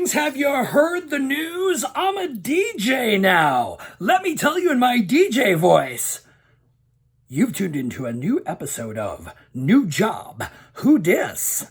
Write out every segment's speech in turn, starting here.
Greetings, have you heard the news? I'm a DJ now. Let me tell you in my DJ voice. You've tuned into a new episode of New Job, Who Dis?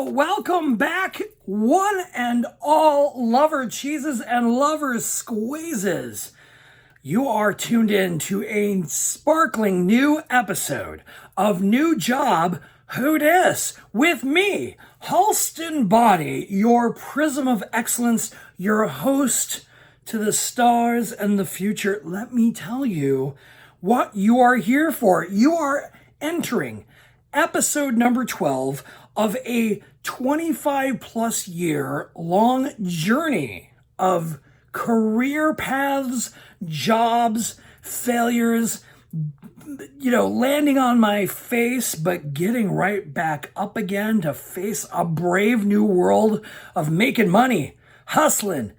Welcome back, one and all lover cheeses and lovers squeezes. You are tuned in to a sparkling new episode of New Job, Who Dis? With me, Halston Body, your prism of excellence, your host to the stars and the future. Let me tell you what you are here for. You are entering episode number 12 of a 25 plus year long journey of career paths, jobs, failures, landing on my face, but getting right back up again to face a brave new world of making money, hustling,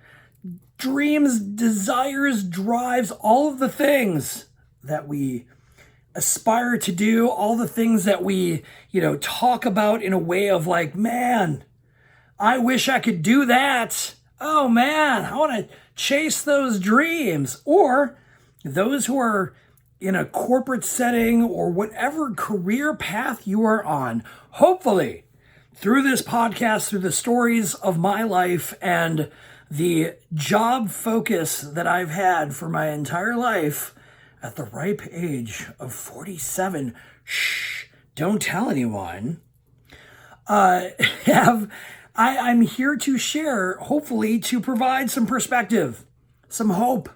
dreams, desires, drives, all of the things that we aspire to do, all the things that we, talk about in a way of like, man, I wish I could do that. Oh man, I want to chase those dreams. Or those who are in a corporate setting or whatever career path you are on, hopefully through this podcast, through the stories of my life and the job focus that I've had for my entire life, at the ripe age of 47, don't tell anyone, I'm here to share, hopefully to provide some perspective, some hope,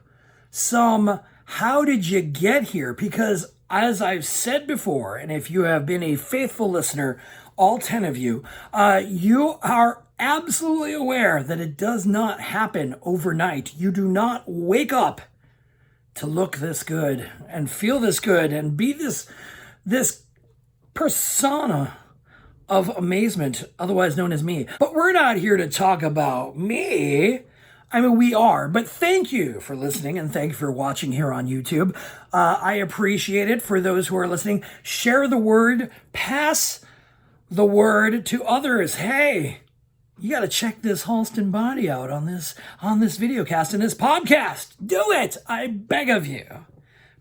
some how did you get here? Because as I've said before, and if you have been a faithful listener, all 10 of you, you are absolutely aware that it does not happen overnight. You do not wake up to look this good and feel this good and be this persona of amazement, otherwise known as me. But we're not here to talk about me. I mean, we are, but thank you for listening and thank you for watching here on YouTube. I appreciate it. For those who are listening, share the word, pass the word to others. Hey, you got to check this Halston Body out on this videocast and this podcast. Do it, I beg of you.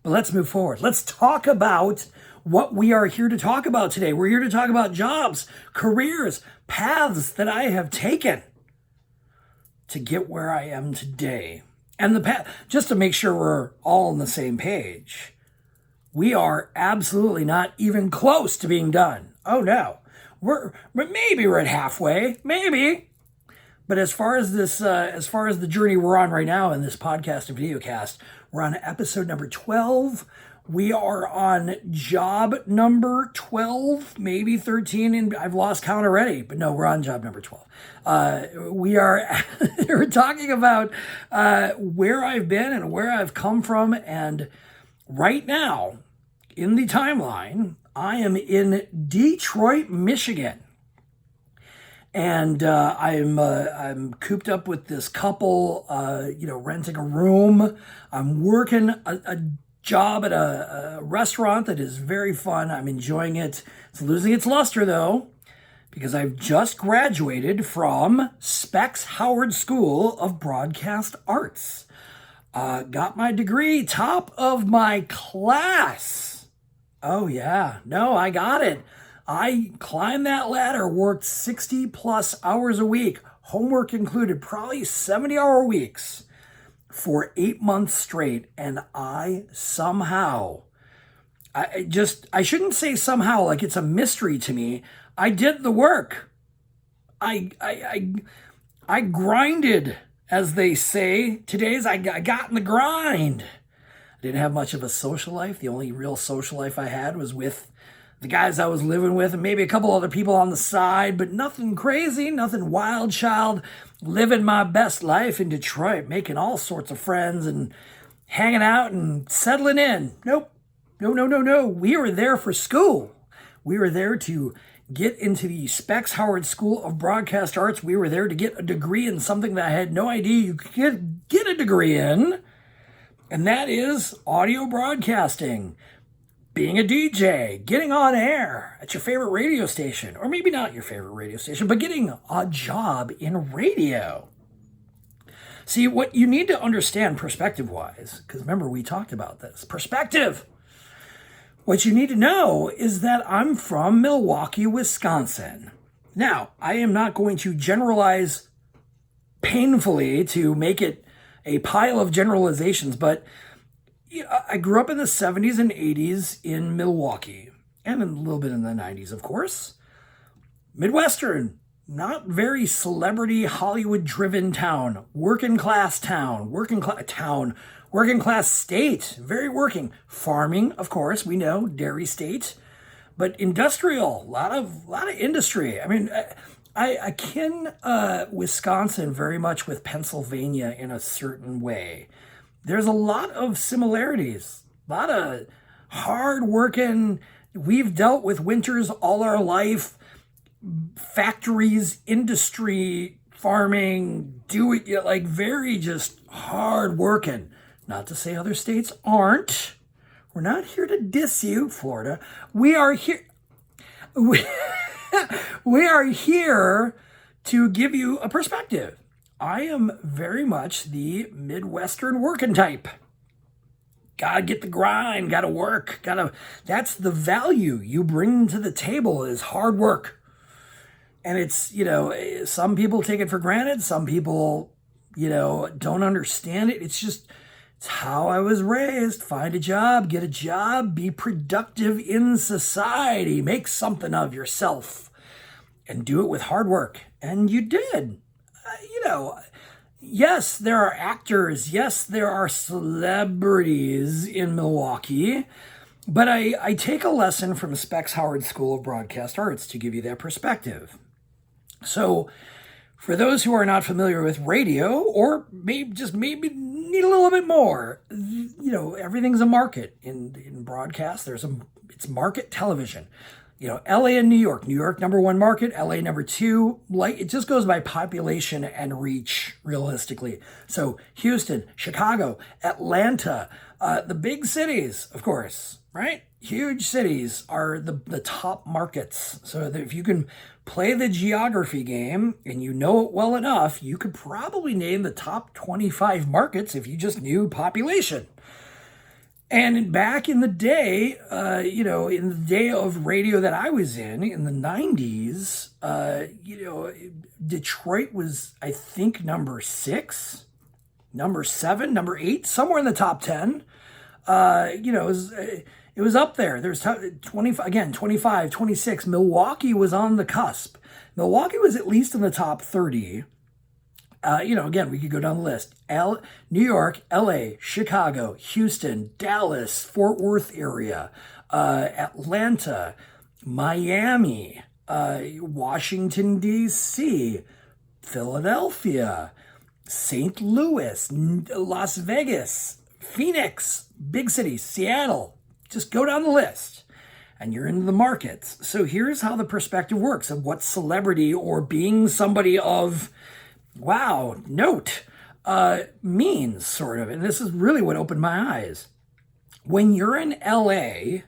But let's move forward. Let's talk about what we are here to talk about today. We're here to talk about jobs, careers, paths that I have taken to get where I am today. And the path, just to make sure we're all on the same page, we are absolutely not even close to being done. Oh no. Maybe we're at halfway, maybe. But as far as the journey we're on right now in this podcast and videocast, we're on episode number 12. We are on job number 12, maybe 13, and I've lost count already. But no, we're on job number 12. We're talking about where I've been and where I've come from, and right now in the timeline, I am in Detroit, Michigan, and I'm cooped up with this couple, renting a room. I'm working a job at a restaurant that is very fun. I'm enjoying it. It's losing its luster though, because I've just graduated from Specs Howard School of Broadcast Arts. Got my degree, top of my class. Oh yeah, no, I got it. I climbed that ladder, worked 60 plus hours a week, homework included, probably 70-hour weeks for 8 months straight. And I somehow, I shouldn't say somehow like it's a mystery to me. I did the work. I grinded, as they say. I got in the grind. Didn't have much of a social life. The only real social life I had was with the guys I was living with and maybe a couple other people on the side, but nothing crazy, nothing wild child. Living my best life in Detroit, making all sorts of friends and hanging out and settling in. Nope. No. We were there for school. We were there to get into the Specs Howard School of Broadcast Arts. We were there to get a degree in something that I had no idea you could get a degree in, and that is audio broadcasting. Being a DJ, getting on air at your favorite radio station, or maybe not your favorite radio station, but getting a job in radio. See, what you need to understand perspective-wise, because remember we talked about this, perspective. What you need to know is that I'm from Milwaukee, Wisconsin. Now, I am not going to generalize painfully to make it a pile of generalizations, but I grew up in the 70s and 80s in Milwaukee, and a little bit in the 90s, of course. Midwestern, not very celebrity Hollywood-driven town, working class state, very working. Farming, of course, we know, dairy state, but industrial, a lot of industry. I mean, I akin Wisconsin very much with Pennsylvania in a certain way. There's a lot of similarities, a lot of hard-working. We've dealt with winters all our life, factories, industry, farming, very just hard-working. Not to say other states aren't. We're not here to diss you, Florida. We are here. We are here to give you a perspective. I am very much the Midwestern working type. Gotta get the grind, gotta work, that's the value you bring to the table is hard work. And it's, some people take it for granted. Some people, don't understand it. It's how I was raised. Find a job, get a job, be productive in society, make something of yourself, and do it with hard work. And you did. Yes, there are actors. Yes, there are celebrities in Milwaukee. But I take a lesson from Specs Howard School of Broadcast Arts to give you that perspective. So for those who are not familiar with radio, or maybe need a little bit more, everything's a market in broadcast. It's market television. LA and New York. New York, number one market. LA, number two. It just goes by population and reach, realistically. So Houston, Chicago, Atlanta, the big cities, of course, right? Huge cities are the top markets. So that if you can play the geography game and you know it well enough, you could probably name the top 25 markets if you just knew population. And back in the day, in the day of radio that I was in the 90s, Detroit was, I think, number 6, number 7, number 8, somewhere in the top 10. It was up there. There's 25, 26. Milwaukee was on the cusp. Milwaukee was at least in the top 30. Again, we could go down the list. New York, LA, Chicago, Houston, Dallas, Fort Worth area, Atlanta, Miami, Washington, D.C., Philadelphia, St. Louis, Las Vegas, Phoenix, big cities, Seattle. Just go down the list and you're into the markets. So here's how the perspective works of what celebrity or being somebody of note means, sort of. And this is really what opened my eyes. When you're in LA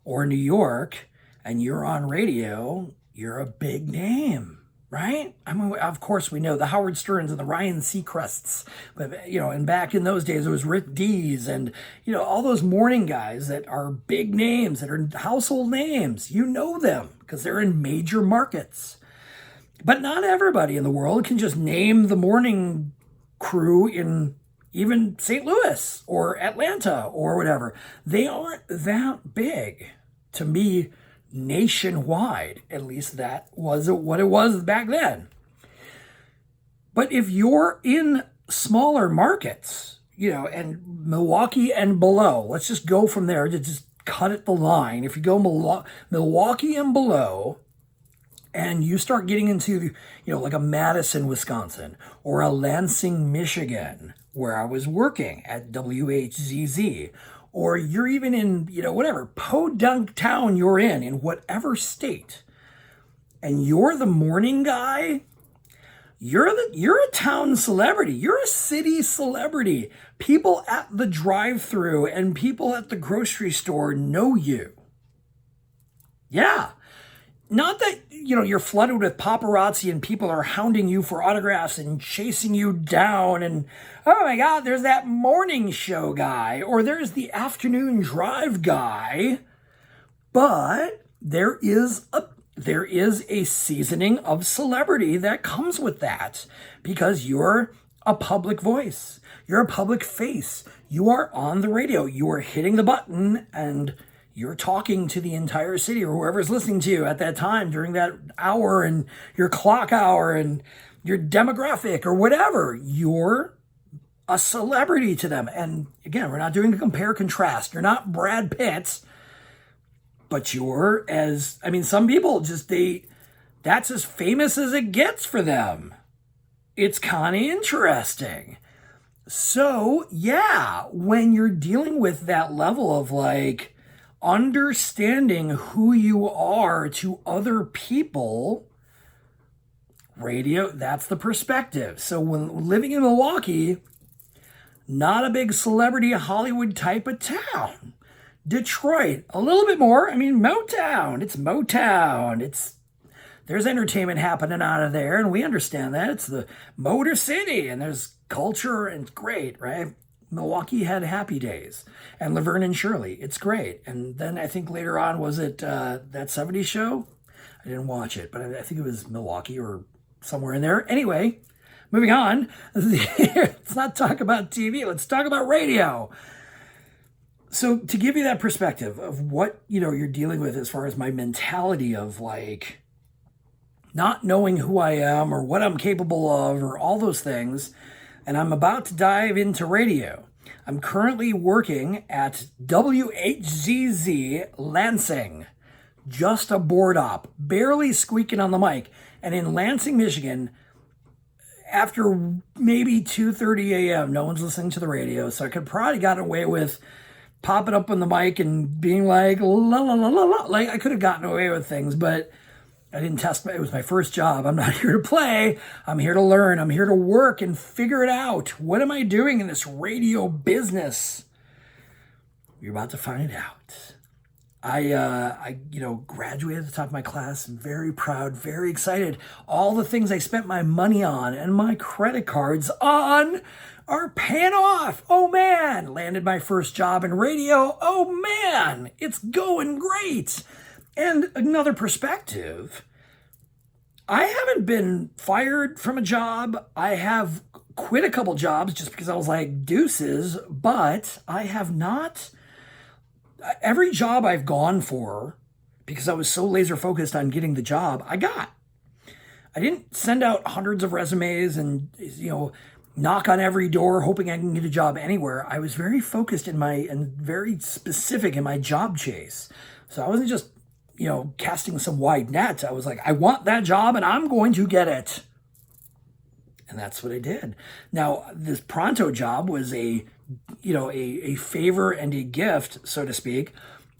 or New York and you're on radio, you're a big name, right? I mean, of course, we know the Howard Sterns and the Ryan Seacrests, but, and back in those days, it was Rick Dees and, all those morning guys that are big names, that are household names. You know them because they're in major markets. But not everybody in the world can just name the morning crew in even St. Louis or Atlanta or whatever. They aren't that big to me nationwide. At least that was what it was back then. But if you're in smaller markets, and Milwaukee and below, let's just go from there to just cut it the line. If you go Milwaukee and below, and you start getting into, like a Madison, Wisconsin, or a Lansing, Michigan, where I was working at WHZZ, or you're even in, whatever, podunk town you're in whatever state, and you're the morning guy, you're a town celebrity. You're a city celebrity. People at the drive-thru and people at the grocery store know you. Yeah. Not that, you're flooded with paparazzi and people are hounding you for autographs and chasing you down and, oh my God, there's that morning show guy or there's the afternoon drive guy. But there is a seasoning of celebrity that comes with that because you're a public voice. You're a public face. You are on the radio. You are hitting the button and you're talking to the entire city or whoever's listening to you at that time during that hour and your clock hour and your demographic or whatever. You're a celebrity to them. And again, we're not doing a compare contrast. You're not Brad Pitt, but some people that's as famous as it gets for them. It's kind of interesting. So yeah, when you're dealing with that level of understanding who you are to other people, radio, that's the perspective. So when living in Milwaukee, not a big celebrity Hollywood type of town. Detroit, a little bit more. Motown. It's Motown. There's entertainment happening out of there, and we understand that. It's the Motor City, and there's culture, and it's great, right? Milwaukee had happy days, and Laverne and Shirley. It's great. And then I think later on, was it that 70s show? I didn't watch it, but I think it was Milwaukee or somewhere in there. Anyway, moving on. Let's not talk about TV. Let's talk about radio. So to give you that perspective of what, you're dealing with as far as my mentality of not knowing who I am or what I'm capable of or all those things, and I'm about to dive into radio. I'm currently working at WHZZ Lansing, just a board op, barely squeaking on the mic. And in Lansing, Michigan, after maybe 2:30 a.m., no one's listening to the radio, so I could probably gotten away with popping up on the mic and being like, la, la, la, la, la. I could have gotten away with things, but I didn't it was my first job. I'm not here to play. I'm here to learn. I'm here to work and figure it out. What am I doing in this radio business? You're about to find out. I graduated at the top of my class. I'm very proud, very excited. All the things I spent my money on and my credit cards on are paying off. Oh man, landed my first job in radio. Oh man, it's going great. And another perspective, I haven't been fired from a job. I have quit a couple jobs just because I was like, deuces, but I have not. Every job I've gone for, because I was so laser focused on getting the job, I got. I didn't send out hundreds of resumes and, knock on every door hoping I can get a job anywhere. I was very focused and very specific in my job chase. So I wasn't just, casting some wide nets. I was like, I want that job and I'm going to get it. And that's what I did. Now, this Pronto job was a favor and a gift, so to speak.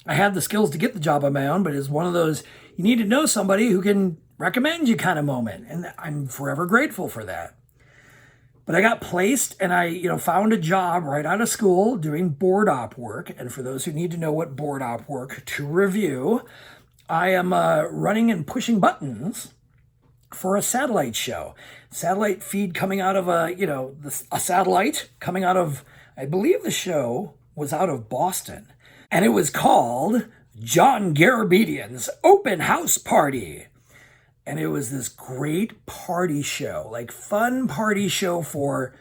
I had the skills to get the job on my own, but it's one of those, you need to know somebody who can recommend you kind of moment. And I'm forever grateful for that. But I got placed and I, found a job right out of school doing board op work. And for those who need to know what board op work to review, I am running and pushing buttons for a satellite show. Satellite feed coming out of a satellite coming out of, I believe the show was out of Boston. And it was called John Garabedian's Open House Party. And it was this great party show, fun party show for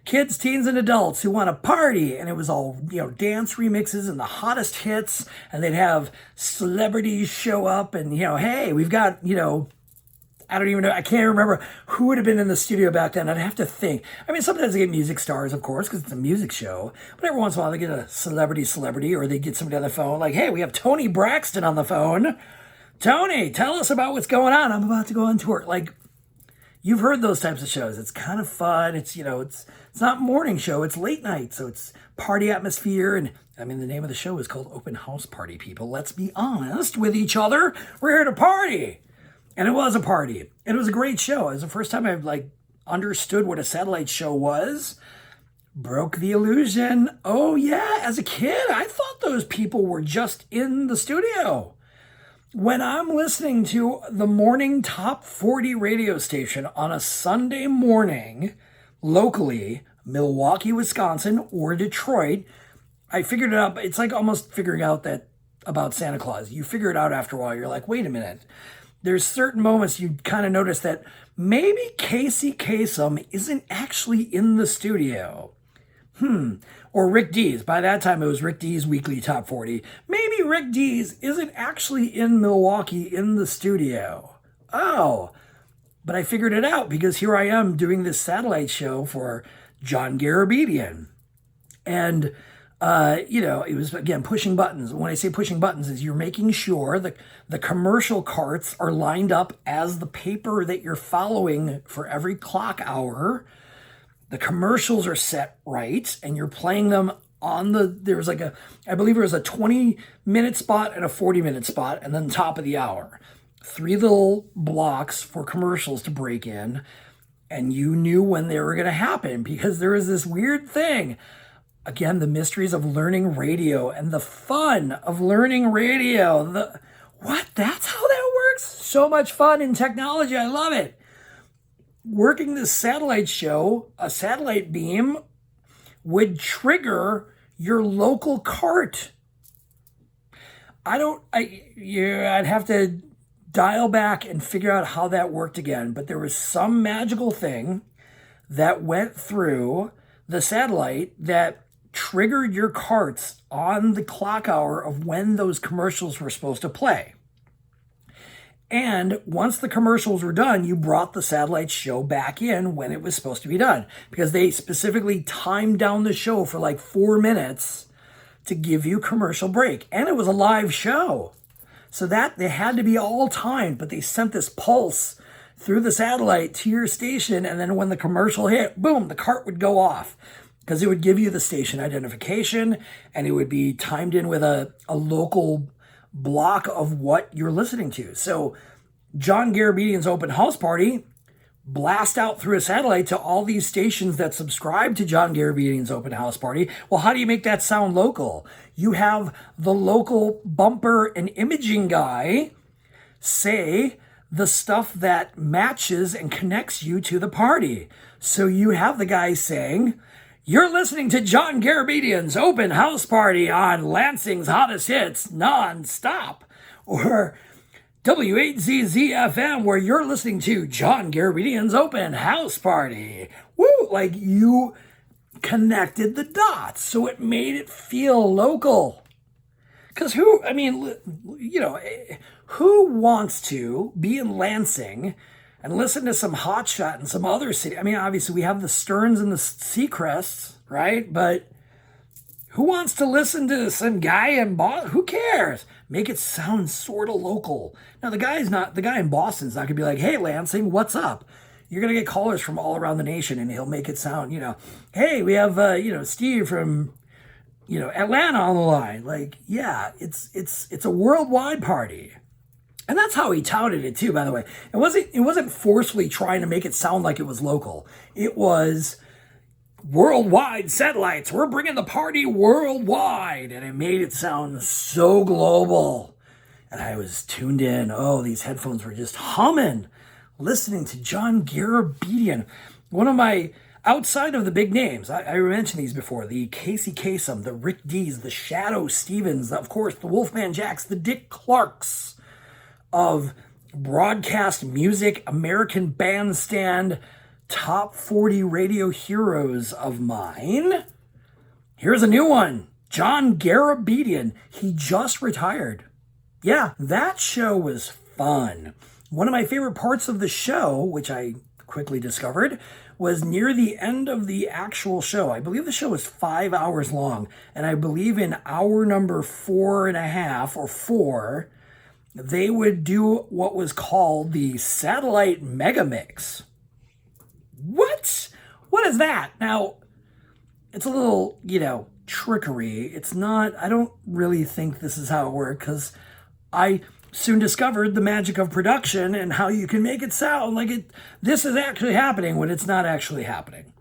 kids, teens, and adults who want to party. And it was all, dance remixes and the hottest hits. And they'd have celebrities show up and, hey, we've got, I don't even know. I can't remember who would have been in the studio back then. I'd have to think. Sometimes they get music stars, of course, because it's a music show. But every once in a while they get a celebrity, or they get somebody on the phone. Like, hey, we have Tony Braxton on the phone. Tony, tell us about what's going on. I'm about to go on tour. You've heard those types of shows. It's kind of fun. It's, it's not morning show. It's late night. So it's party atmosphere. And the name of the show is called Open House Party, people. Let's be honest with each other. We're here to party. And it was a party. And it was a great show. It was the first time I understood what a satellite show was. Broke the illusion. Oh yeah, as a kid, I thought those people were just in the studio. When I'm listening to the morning top 40 radio station on a Sunday morning, locally, Milwaukee, Wisconsin, or Detroit, I figured it out. It's like almost figuring out that about Santa Claus. You figure it out after a while. You're like, wait a minute. There's certain moments you kind of notice that maybe Casey Kasem isn't actually in the studio. Or Rick Dees. By that time, it was Rick Dees' weekly top 40. Maybe Rick Dees isn't actually in Milwaukee in the studio. Oh, but I figured it out because here I am doing this satellite show for John Garabedian. And, it was, again, pushing buttons. When I say pushing buttons is you're making sure that the commercial carts are lined up as the paper that you're following for every clock hour. The commercials are set right, and you're playing them on there's I believe there was a 20-minute spot and a 40-minute spot, and then top of the hour. 3 little blocks for commercials to break in, and you knew when they were going to happen because there was this weird thing. Again, the mysteries of learning radio and the fun of learning radio. That's how that works? So much fun in technology. I love it. Working this satellite show, a satellite beam would trigger your local cart. I'd have to dial back and figure out how that worked again, but there was some magical thing that went through the satellite that triggered your carts on the clock hour of when those commercials were supposed to play. And once the commercials were done, you brought the satellite show back in when it was supposed to be done because they specifically timed down the show for like 4 minutes to give you commercial break. And it was a live show. So that they had to be all timed, but they sent this pulse through the satellite to your station. And then when the commercial hit, boom, the cart would go off because it would give you the station identification and it would be timed in with a local block of what you're listening to. So John Garabedian's open house party blast out through a satellite to all these stations that subscribe to John Garabedian's open house party. Well, how do you make that sound local? You have the local bumper and imaging guy say the stuff that matches and connects you to the party. So you have the guy saying, "You're listening to John Garabedian's open house party on Lansing's hottest hits non-stop." Or W8ZZ-FM, where you're listening to John Garabedian's open house party. Woo! Like you connected the dots. So it made it feel local. Because who wants to be in Lansing and listen to some hotshot in some other city? I mean, obviously we have the Stearns and the Seacrests, right? But who wants to listen to some guy in Boston? Who cares? Make it sound sort of local. Now, the guy in Boston's not going to be like, "Hey, Lansing, what's up?" You're going to get callers from all around the nation, and he'll make it sound, "Hey, we have, Steve from, Atlanta on the line." Like, yeah, it's a worldwide party. And that's how he touted it too, by the way. It wasn't forcefully trying to make it sound like it was local. It was worldwide satellites. We're bringing the party worldwide. And it made it sound so global. And I was tuned in. Oh, these headphones were just humming, listening to John Garabedian. One of my, outside of the big names, I mentioned these before, the Casey Kasem, the Rick Dees, the Shadow Stevens, of course, the Wolfman Jacks, the Dick Clarks of broadcast music, American Bandstand, top 40 radio heroes of mine. Here's a new one. John Garabedian. He just retired. Yeah, that show was fun. One of my favorite parts of the show, which I quickly discovered, was near the end of the actual show. I believe the show was 5 hours long. And I believe in hour number 4.5 or 4, they would do what was called the Satellite Mega Mix. What? What is that? Now, it's a little, trickery. It's not, I don't really think this is how it works because I soon discovered the magic of production and how you can make it sound like this is actually happening when it's not actually happening.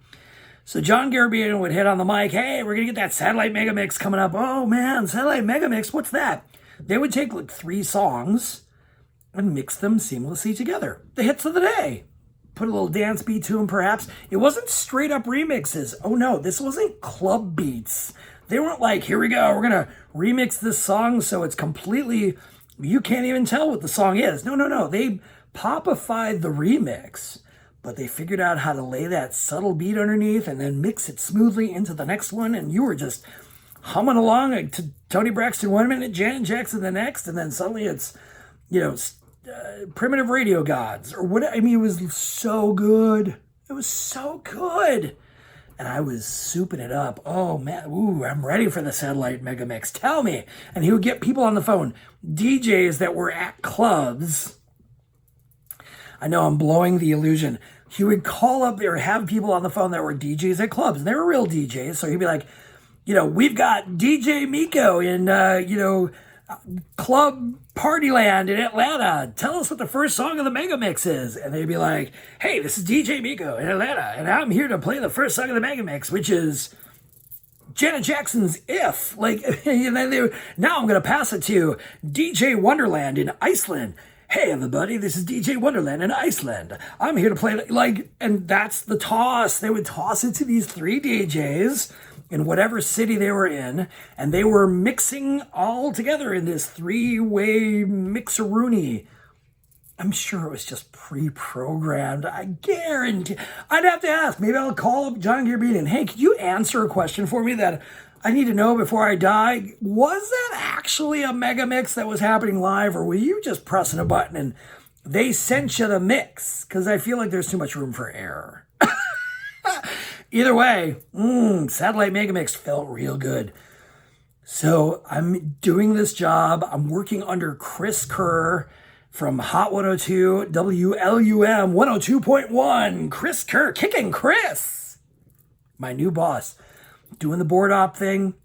So John Garabedian would hit on the mic, hey, we're going to get that Satellite Megamix coming up. Oh man, Satellite Megamix, what's that? They would take like 3 songs and mix them seamlessly together. The hits of the day. Put a little dance beat to them perhaps. It wasn't straight up remixes. Oh no, this wasn't club beats. They weren't like, here we go, we're going to remix this song so it's completely, you can't even tell what the song is. No. They popified the remix, but they figured out how to lay that subtle beat underneath and then mix it smoothly into the next one. And you were just humming along like, to Tony Braxton 1 minute, Janet Jackson the next, and then suddenly it's, Primitive Radio Gods or what. I mean, it was so good. It was so good. And I was souping it up. Oh man, ooh, I'm ready for the Satellite Megamix. Tell me. And he would get people on the phone, DJs that were at clubs. I know I'm blowing the illusion. He would call up there, have people on the phone that were DJs at clubs. And they were real DJs. So he'd be like, we've got DJ Miko in, Club Partyland in Atlanta. Tell us what the first song of the Megamix is. And they'd be like, hey, this is DJ Miko in Atlanta, and I'm here to play the first song of the Megamix, which is Janet Jackson's If. Like, and then now I'm going to pass it to DJ Wonderland in Iceland. Hey, everybody, this is DJ Wonderland in Iceland. I'm here to play, and that's the toss. They would toss it to these 3 DJs in whatever city they were in, and they were mixing all together in this 3-way mixeroony. I'm sure it was just pre-programmed. I guarantee. I'd have to ask. Maybe I'll call up John Garabedian. Hey, could you answer a question for me that I need to know before I die? Was that actually a Megamix that was happening live, or were you just pressing a button and they sent you the mix? Because I feel like there's too much room for error. Either way, Satellite Megamix felt real good. So I'm doing this job. I'm working under Chris Kerr from Hot 102, WLUM 102.1. Chris Kerr, kicking Chris. My new boss. Doing the board op thing.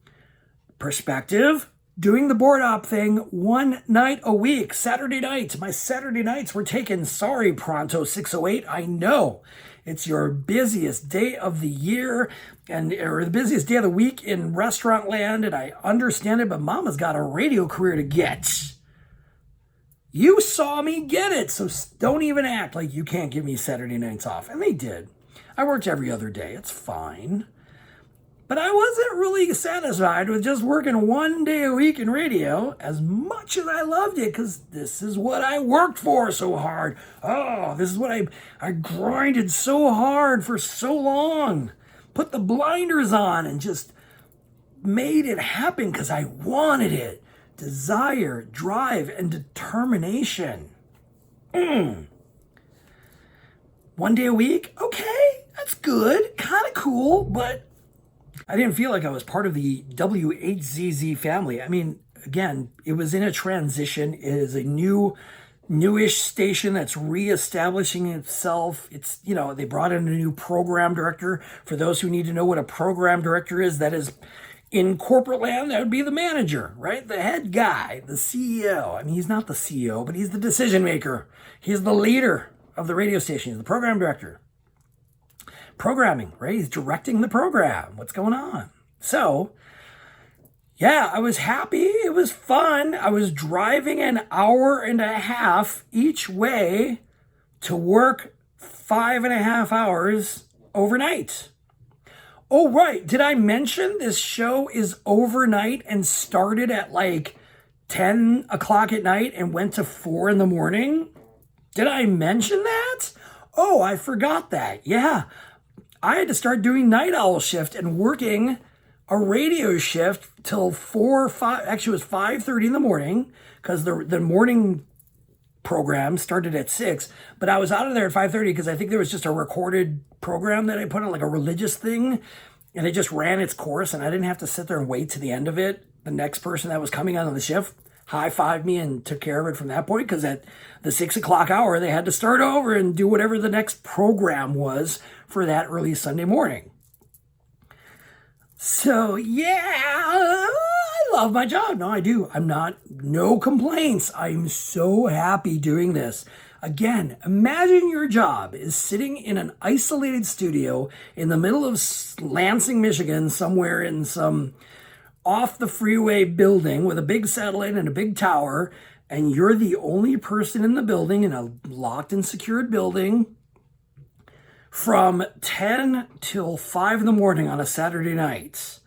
Perspective. Doing the board op thing 1 night a week. Saturday nights. My Saturday nights were taken. Sorry, Pronto 608. I know. It's your busiest day of the year or the busiest day of the week in restaurant land, and I understand it, but Mama's got a radio career to get. You saw me get it, so don't even act like you can't give me Saturday nights off. And they did. I worked every other day. It's fine. But I wasn't really satisfied with just working 1 day a week in radio, as much as I loved it, because this is what I worked for so hard. Oh, this is what I grinded so hard for so long. Put the blinders on and just made it happen because I wanted it. Desire, drive, and determination. 1 day a week? Okay, that's good. Kind of cool, but I didn't feel like I was part of the WHZZ family. I mean, again, it was in a transition. It is a newish station that's reestablishing itself. It's, they brought in a new program director. For those who need to know what a program director is, that is in corporate land, that would be the manager, right? The head guy, the CEO. I mean, he's not the CEO, but he's the decision maker. He's the leader of the radio station. He's the program director. Programming, right? He's directing the program. What's going on? So, yeah, I was happy. It was fun. I was driving 1.5 hours each way to work 5.5 hours overnight. Oh, right. Did I mention this show is overnight and started at 10 o'clock at night and went to 4 in the morning? Did I mention that? Oh, I forgot that. Yeah. I had to start doing night owl shift and working a radio shift till 4 or 5. Actually, it was 5:30 in the morning because the morning program started at 6. But I was out of there at 5:30 because I think there was just a recorded program that I put on, like a religious thing, and it just ran its course, and I didn't have to sit there and wait to the end of it. The next person that was coming on the shift high-fived me and took care of it from that point, because at the 6 o'clock hour, they had to start over and do whatever the next program was for that early Sunday morning. So, yeah, love my job. No, I do. No complaints. I'm so happy doing this. Again, imagine your job is sitting in an isolated studio in the middle of Lansing, Michigan, somewhere in some off the freeway building with a big satellite and a big tower, and you're the only person in the building in a locked and secured building from 10 till 5 in the morning on a Saturday night,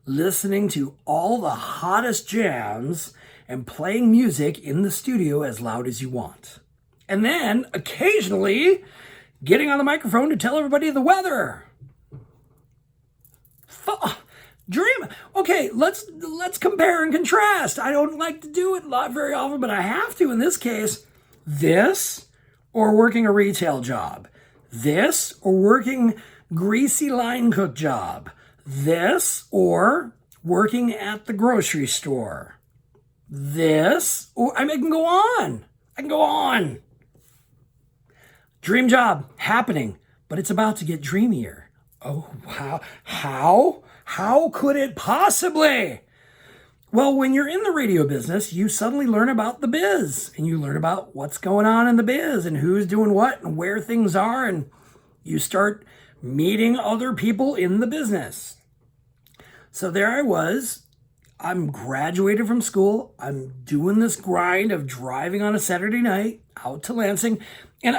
listening to all the hottest jams and playing music in the studio as loud as you want. And then occasionally getting on the microphone to tell everybody the weather. Dream. Okay, let's compare and contrast. I don't like to do it very often, but I have to in this case. This or working a retail job. This or working greasy line cook job. This or working at the grocery store. This or I can go on. I can go on. Dream job happening, but it's about to get dreamier. Oh, wow. How could it possibly? Well, when you're in the radio business, you suddenly learn about the biz and you learn about what's going on in the biz and who's doing what and where things are. And you start meeting other people in the business. So there I was. I'm graduated from school. I'm doing this grind of driving on a Saturday night out to Lansing. And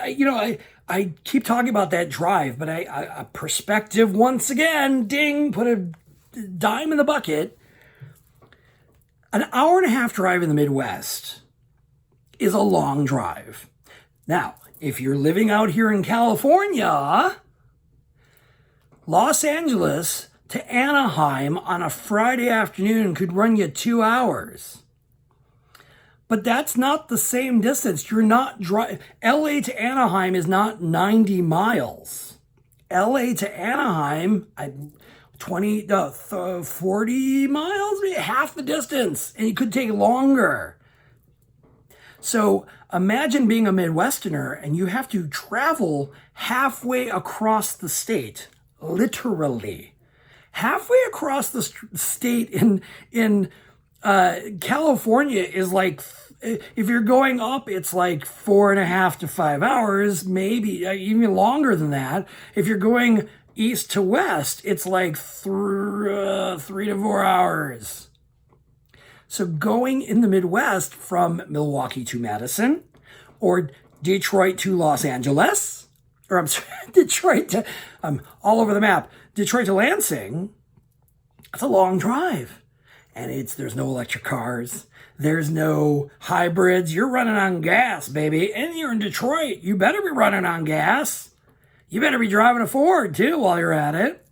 I keep talking about that drive, but a perspective once again, ding, put a dime in the bucket. An hour and a half drive in the Midwest is a long drive. Now, if you're living out here in California, Los Angeles to Anaheim on a Friday afternoon could run you 2 hours. But that's not the same distance. You're not LA to Anaheim is not 90 miles. LA to Anaheim, 40 miles, maybe half the distance, and it could take longer. So imagine being a Midwesterner and you have to travel halfway across the state, literally. Halfway across the state in California is like, if you're going up, it's like 4.5 to 5 hours, maybe even longer than that. If you're going east to west, it's like 3 to 4 hours. So going in the Midwest from Milwaukee to Madison, or Detroit to Los Angeles, or I'm sorry, Detroit to, I'm all over the map, Detroit to Lansing, that's a long drive. And there's no electric cars. There's no hybrids. You're running on gas, baby. And you're in Detroit. You better be running on gas. You better be driving a Ford, too, while you're at it.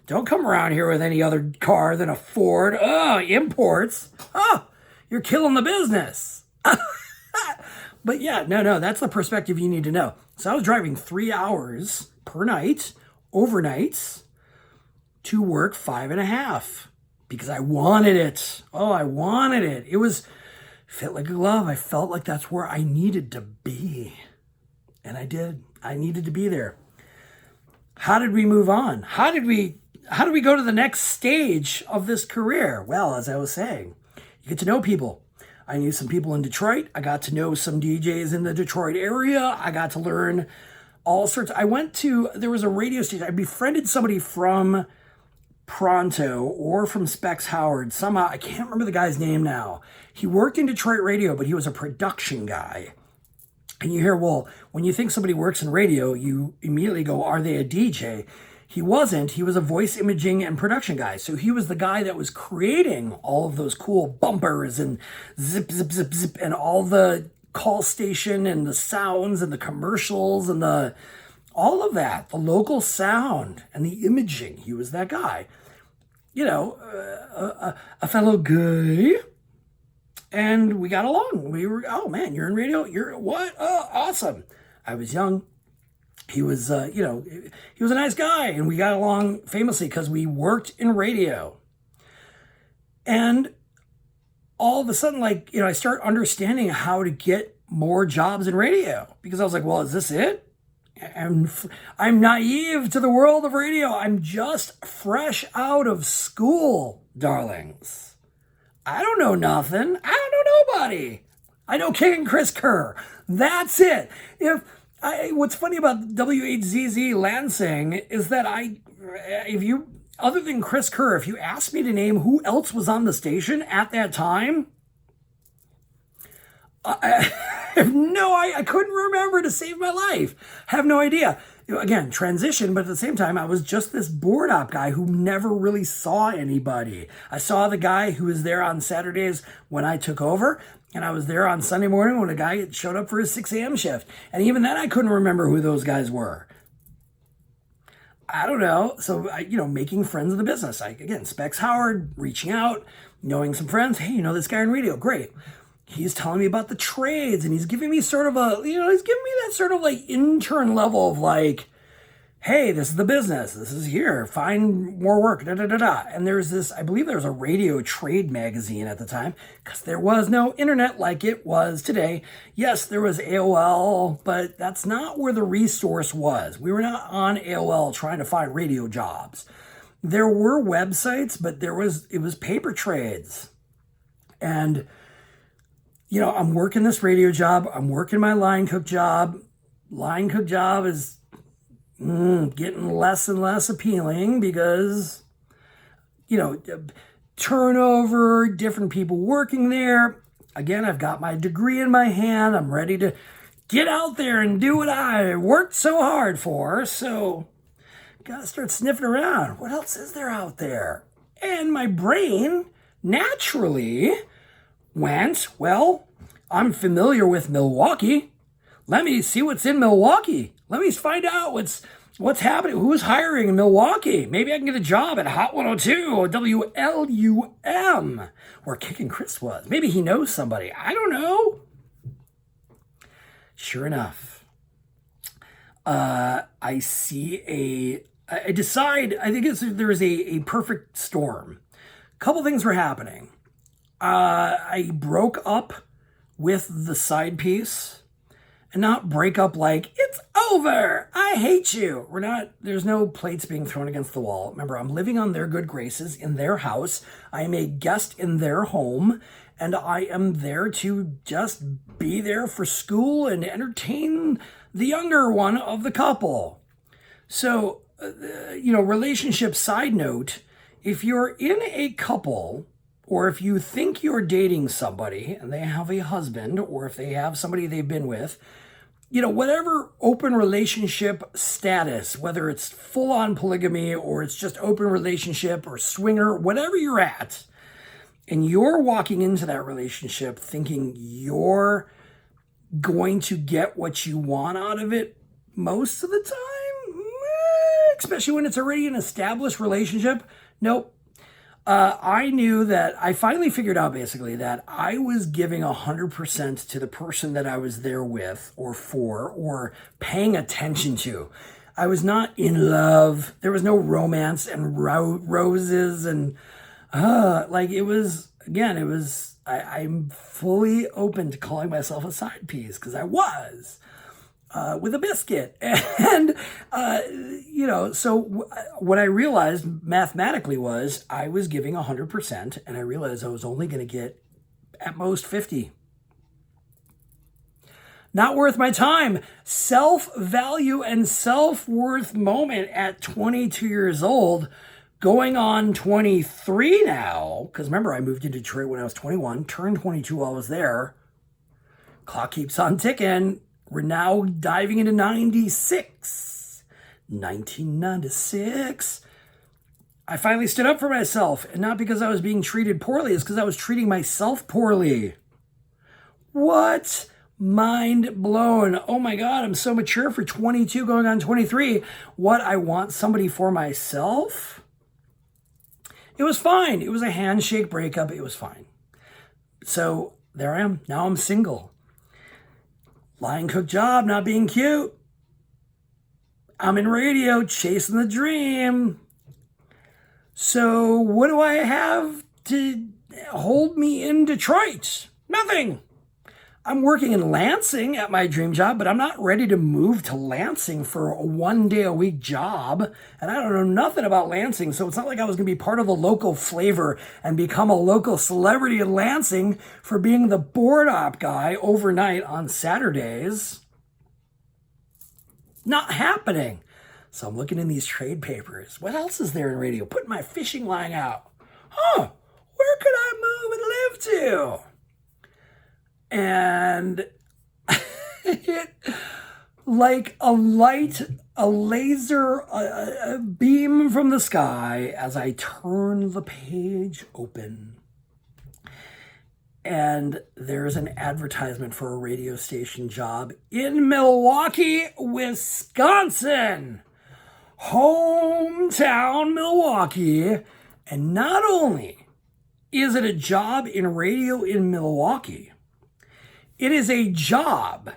Don't come around here with any other car than a Ford. Oh, imports. Oh, you're killing the business. But yeah, no, that's the perspective you need to know. So I was driving 3 hours per night, overnights, to work 5.5. Because I wanted it. Oh, I wanted it. Fit like a glove. I felt like that's where I needed to be. And I did. I needed to be there. How did we move on? How did we go to the next stage of this career? Well, as I was saying, you get to know people. I knew some people in Detroit. I got to know some DJs in the Detroit area. I got to learn all sorts. There was a radio station. I befriended somebody from Pronto or from Specs Howard. Somehow, I can't remember the guy's name now. He worked in Detroit radio, but he was a production guy. And you hear, well, when you think somebody works in radio, you immediately go, are they a DJ? He wasn't. He was a voice imaging and production guy. So he was the guy that was creating all of those cool bumpers and zip, zip, zip, zip, and all the call station and the sounds and the commercials and all of that, the local sound and the imaging. He was that guy. A fellow guy. And we got along. We were, oh man, you're in radio? You're what? Oh, awesome. I was young. He was, he was a nice guy. And we got along famously because we worked in radio. And all of a sudden, I start understanding how to get more jobs in radio. Because I was like, well, is this it? I'm naive to the world of radio. I'm just fresh out of school, darlings. I don't know nothing. I don't know nobody. I know King and Chris Kerr. That's it. What's funny about WHZZ Lansing is that other than Chris Kerr, if you asked me to name who else was on the station at that time, I couldn't remember to save my life. Have no idea. Again, transition, but at the same time, I was just this board op guy who never really saw anybody. I saw the guy who was there on Saturdays when I took over, and I was there on Sunday morning when a guy showed up for his 6 a.m. shift. And even then, I couldn't remember who those guys were. I don't know. So, making friends of the business. Again, Specs Howard, reaching out, knowing some friends. Hey, you know this guy on radio? Great. He's telling me about the trades, and he's giving me sort of that sort of like intern level of like, hey, this is the business. This is here. Find more work. Da, da, da, da. And I believe there was a radio trade magazine at the time because there was no internet like it was today. Yes, there was AOL, but that's not where the resource was. We were not on AOL trying to find radio jobs. There were websites, but it was paper trades. And I'm working this radio job. I'm working my line cook job. Line cook job is getting less and less appealing because, turnover, different people working there. Again, I've got my degree in my hand. I'm ready to get out there and do what I worked so hard for. So, gotta start sniffing around. What else is there out there? And my brain naturally went, well, I'm familiar with Milwaukee. Let me see what's in Milwaukee. Let me find out what's happening. Who's hiring in Milwaukee? Maybe I can get a job at Hot 102 or WLUM, where Kick and Chris was. Maybe he knows somebody. I don't know. Sure enough, I decide, I think there is a perfect storm. A couple things were happening. I broke up with the side piece, and not break up like, it's over, I hate you. There's no plates being thrown against the wall. Remember, I'm living on their good graces in their house. I am a guest in their home, and I am there to just be there for school and entertain the younger one of the couple. So, relationship side note, if you're in a couple, or if you think you're dating somebody and they have a husband, or if they have somebody they've been with, whatever open relationship status, whether it's full-on polygamy or it's just open relationship or swinger, whatever you're at, and you're walking into that relationship thinking you're going to get what you want out of it most of the time, especially when it's already an established relationship, nope. I knew that I finally figured out basically that I was giving 100% to the person that I was there with or for or paying attention to. I was not in love. There was no romance and roses and I'm fully open to calling myself a side piece because I was. With a biscuit. And, so what I realized mathematically was I was giving 100%, and I realized I was only going to get at most 50. Not worth my time. Self-value and self-worth moment at 22 years old, going on 23 now, because remember, I moved to Detroit when I was 21, turned 22 while I was there. Clock keeps on ticking. We're now diving into 1996. I finally stood up for myself, and not because I was being treated poorly, it's because I was treating myself poorly. What? Mind blown. Oh my God, I'm so mature for 22 going on 23. What, I want somebody for myself? It was fine. It was a handshake breakup. It was fine. So there I am. Now I'm single. Line cook job, not being cute. I'm in radio, chasing the dream. So what do I have to hold me in Detroit? Nothing. I'm working in Lansing at my dream job, but I'm not ready to move to Lansing for a 1-day-a-week job. And I don't know nothing about Lansing, so it's not like I was going to be part of the local flavor and become a local celebrity in Lansing for being the board op guy overnight on Saturdays. Not happening. So I'm looking in these trade papers. What else is there in radio? Putting my fishing line out. Where could I move and live to? And it, like a light, a laser, a beam from the sky as I turn the page open. And there's an advertisement for a radio station job in Milwaukee, Wisconsin. Hometown Milwaukee. And not only is it a job in radio in Milwaukee, it is a job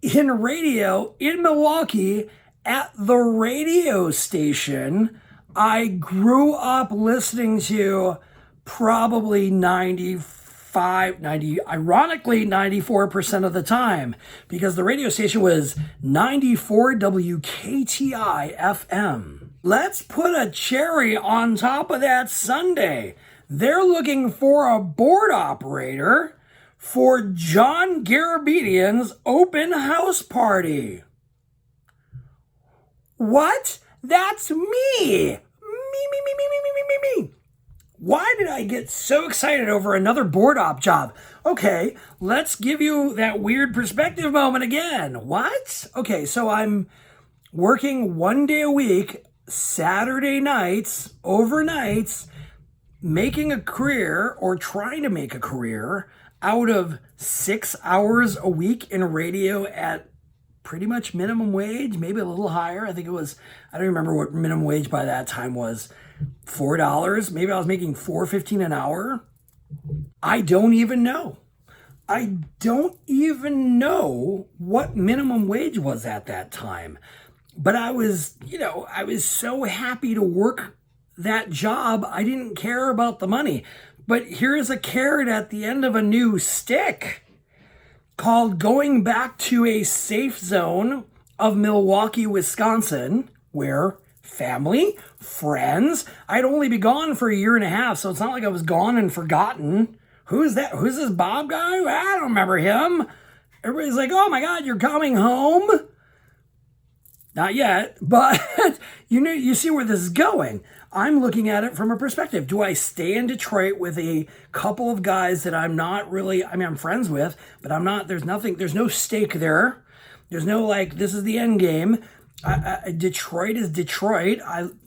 in radio in Milwaukee at the radio station I grew up listening to probably 94% of the time, because the radio station was 94 WKTI-FM. Let's put a cherry on top of that sundae. They're looking for a board operator for John Garabedian's open house party. What? That's me. Me. Why did I get so excited over another board op job? Okay, let's give you that weird perspective moment again. What? Okay, so I'm working 1 day a week, Saturday nights, overnights, making a career or trying to make a career out of 6 hours a week in radio at pretty much minimum wage, maybe a little higher. I think it was, I don't remember what minimum wage by that time was, $4. Maybe I was making $4.15 an hour. I don't even know. I don't even know what minimum wage was at that time. But I was so happy to work that job. I didn't care about the money. But here's a carrot at the end of a new stick called going back to a safe zone of Milwaukee, Wisconsin, where family, friends, I'd only be gone for 1.5 years, so it's not like I was gone and forgotten. Who's that? Who's this Bob guy? I don't remember him. Everybody's like, oh my God, you're coming home? Not yet, but you see where this is going. I'm looking at it from a perspective. Do I stay in Detroit with a couple of guys that I'm not really, I'm friends with, but I'm not, there's no stake there. There's no like, this is the end game. Detroit is Detroit. I'm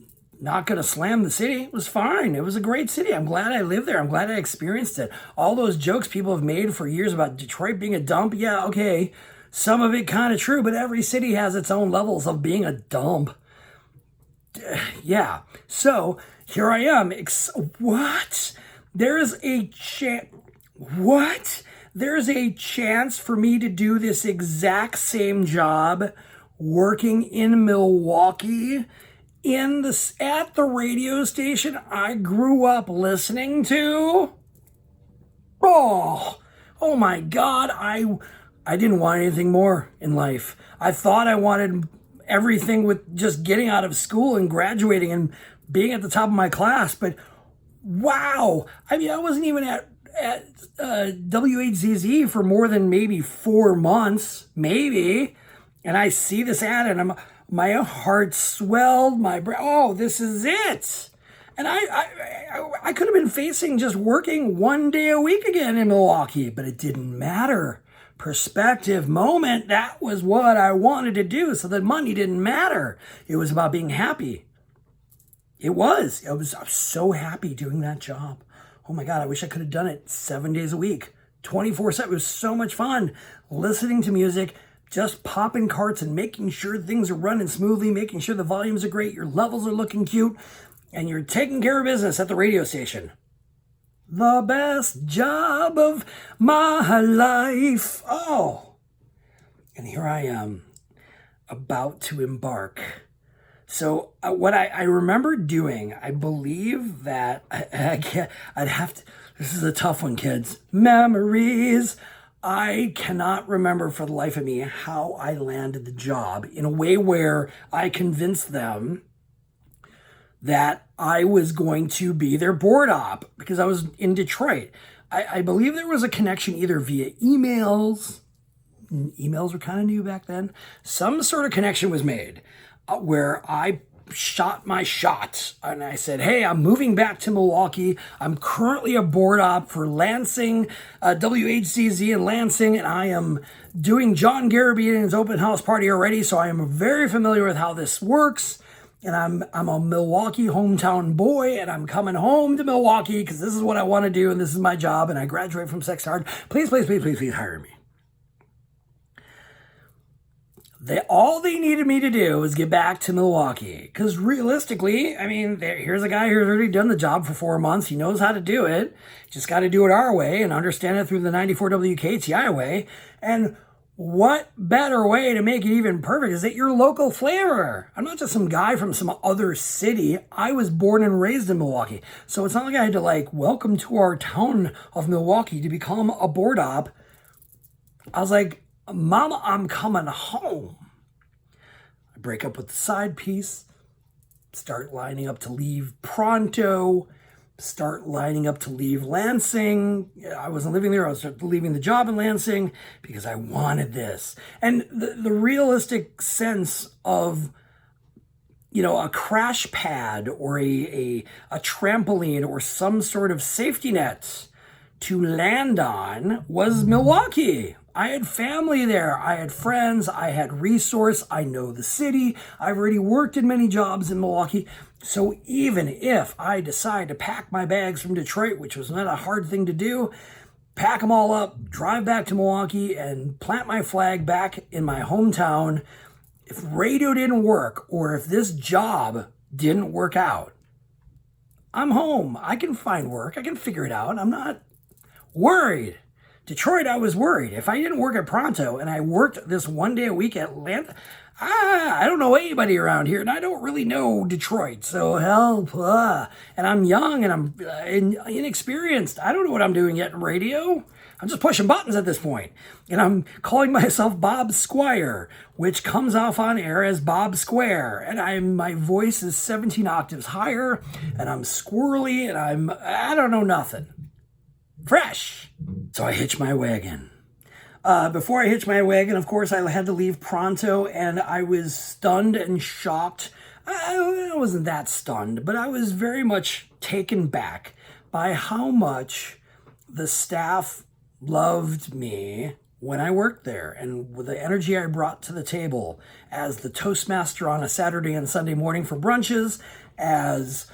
not going to slam the city. It was fine. It was a great city. I'm glad I lived there. I'm glad I experienced it. All those jokes people have made for years about Detroit being a dump. Yeah, okay. Some of it kind of true, but every city has its own levels of being a dump. Yeah. So here I am. What? There's a chance. What? There's a chance for me to do this exact same job working in Milwaukee at the radio station I grew up listening to. Oh my God. I didn't want anything more in life. I thought I wanted everything with just getting out of school and graduating and being at the top of my class. But wow, I wasn't even at WHZZ for more than maybe 4 months, maybe. And I see this ad and my heart swelled, this is it. And I could have been facing just working 1 day a week again in Milwaukee, but it didn't matter. Perspective moment, that was what I wanted to do, so the money didn't matter. It was about being happy. I was so happy doing that job. Oh my God, I wish I could have done it 7 days a week, 24/7. It was so much fun listening to music, just popping carts and making sure things are running smoothly, making sure the volumes are great, your levels are looking cute, and you're taking care of business at the radio station. The best job of my life. Oh, and here I am about to embark. So what I remember doing, I believe that I'd have to, this is a tough one, kids. Memories I cannot remember for the life of me how I landed the job in a way where I convinced them that I was going to be their board op because I was in Detroit. I believe there was a connection either via emails. Emails were kind of new back then. Some sort of connection was made where I shot my shot and I said, hey, I'm moving back to Milwaukee. I'm currently a board op for Lansing, WHCZ in Lansing, and I am doing John Garabedian's open house party already, so I am very familiar with how this works. And I'm a Milwaukee hometown boy, and I'm coming home to Milwaukee because this is what I want to do, and this is my job, and I graduate from Sextard. Please hire me. All they needed me to do was get back to Milwaukee. Because realistically, I mean, here's a guy who's already done the job for 4 months. He knows how to do it. Just got to do it our way and understand it through the 94 WKTI way. And what better way to make it even perfect is that your local flavor. I'm not just some guy from some other city. I was born and raised in Milwaukee. So it's not like I had to welcome to our town of Milwaukee to become a board op. I was like, Mama, I'm coming home. I break up with the side piece, start lining up to leave pronto, start lining up to leave Lansing. I wasn't living there. I was leaving the job in Lansing because I wanted this. And the realistic sense of, a crash pad or a trampoline or some sort of safety net to land on was Milwaukee. I had family there. I had friends. I had resource. I know the city. I've already worked in many jobs in Milwaukee. So even if I decide to pack my bags from Detroit, which was not a hard thing to do, pack them all up, drive back to Milwaukee, and plant my flag back in my hometown, if radio didn't work or if this job didn't work out, I'm home. I can find work. I can figure it out. I'm not worried. Detroit, I was worried. If I didn't work at Pronto and I worked this 1 day a week at Atlanta, I don't know anybody around here, and I don't really know Detroit, so help. And I'm young and I'm inexperienced. I don't know what I'm doing yet in radio. I'm just pushing buttons at this point. And I'm calling myself Bob Squire, which comes off on air as Bob Square. And my voice is 17 octaves higher, and I'm squirrely, and I don't know nothing. Fresh. So I hitched my wagon. Before I hitched my wagon, of course, I had to leave Pronto, and I was stunned and shocked. I wasn't that stunned, but I was very much taken back by how much the staff loved me when I worked there and with the energy I brought to the table as the Toastmaster on a Saturday and Sunday morning for brunches, as,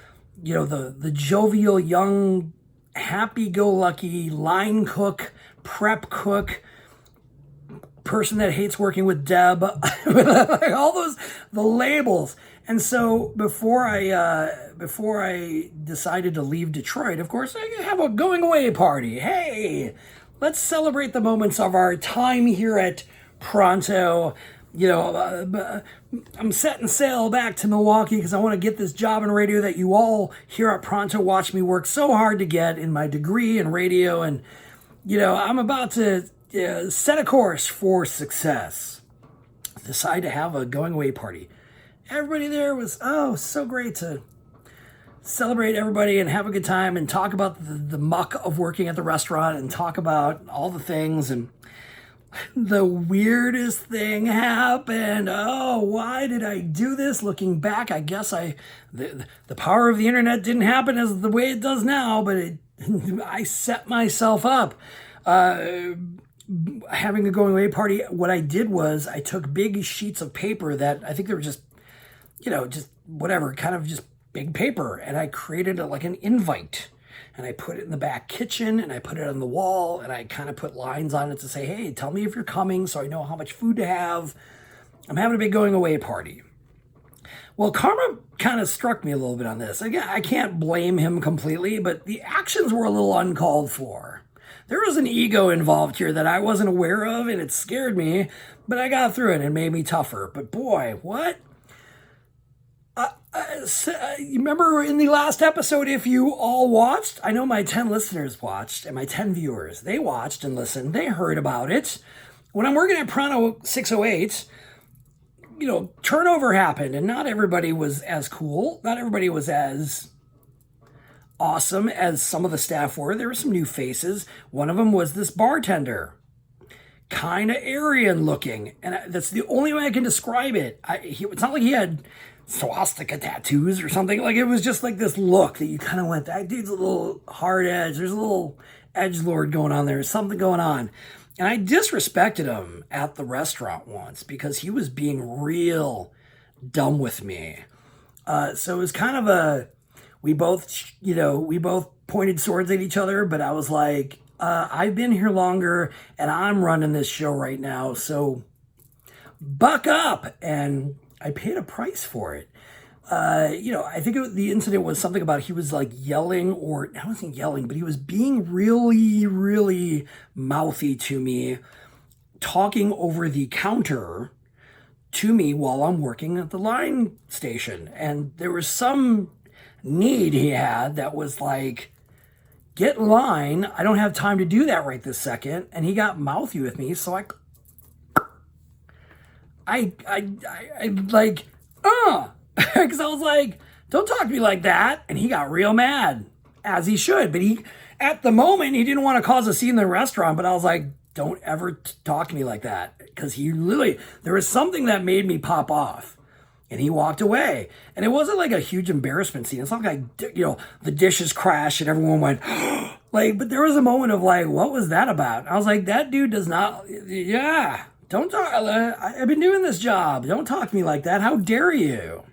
the jovial young happy-go-lucky line cook, prep cook, person that hates working with Deb, all the labels. And so before I decided to leave Detroit, of course, I have a going away party. Hey, let's celebrate the moments of our time here at Pronto. I'm setting sail back to Milwaukee because I want to get this job in radio that you all here at Pronto watch me work so hard to get in my degree in radio. And, I'm about to set a course for success. Decide to have a going away party. Everybody there was, so great to celebrate everybody and have a good time and talk about the muck of working at the restaurant and talk about all the things. And the weirdest thing happened. Oh, why did I do this? Looking back, I guess the power of the internet didn't happen as the way it does now, but I set myself up. Having a going away party, what I did was I took big sheets of paper that I think they were just, just whatever, kind of just big paper, and I created an invite. And I put it in the back kitchen, and I put it on the wall, and I kind of put lines on it to say, hey, tell me if you're coming so I know how much food to have. I'm having a big going away party. Well, karma kind of struck me a little bit on this. Again, I can't blame him completely, but the actions were a little uncalled for. There was an ego involved here that I wasn't aware of, and it scared me, but I got through it and it made me tougher. But boy, what? you remember in the last episode, if you all watched, I know my 10 listeners watched and my 10 viewers, they watched and listened. They heard about it. When I'm working at Prano 608, turnover happened and not everybody was as cool. Not everybody was as awesome as some of the staff were. There were some new faces. One of them was this bartender. Kind of Aryan looking. And that's the only way I can describe it. It's not like he had swastika tattoos or something. Like, it was just like this look that you kind of went, that dude's a little hard edge. There's a little edgelord going on there. There's something going on. And I disrespected him at the restaurant once because he was being real dumb with me. So it was kind of we both pointed swords at each other, but I was like, I've been here longer and I'm running this show right now. So buck up. And I paid a price for it. I think the incident was something about he was like yelling, or I wasn't yelling, but he was being really, really mouthy to me, talking over the counter to me while I'm working at the line station. And there was some need he had that was like, get in line. I don't have time to do that right this second. And he got mouthy with me. So I like, because I was like, don't talk to me like that. And he got real mad, as he should. But at the moment, he didn't want to cause a scene in the restaurant. But I was like, don't ever talk to me like that. Because there was something that made me pop off. And he walked away. And it wasn't like a huge embarrassment scene. It's not like, the dishes crashed and everyone went, but there was a moment of like, what was that about? I was like, that dude does not, don't talk. I've been doing this job. Don't talk to me like that. How dare you?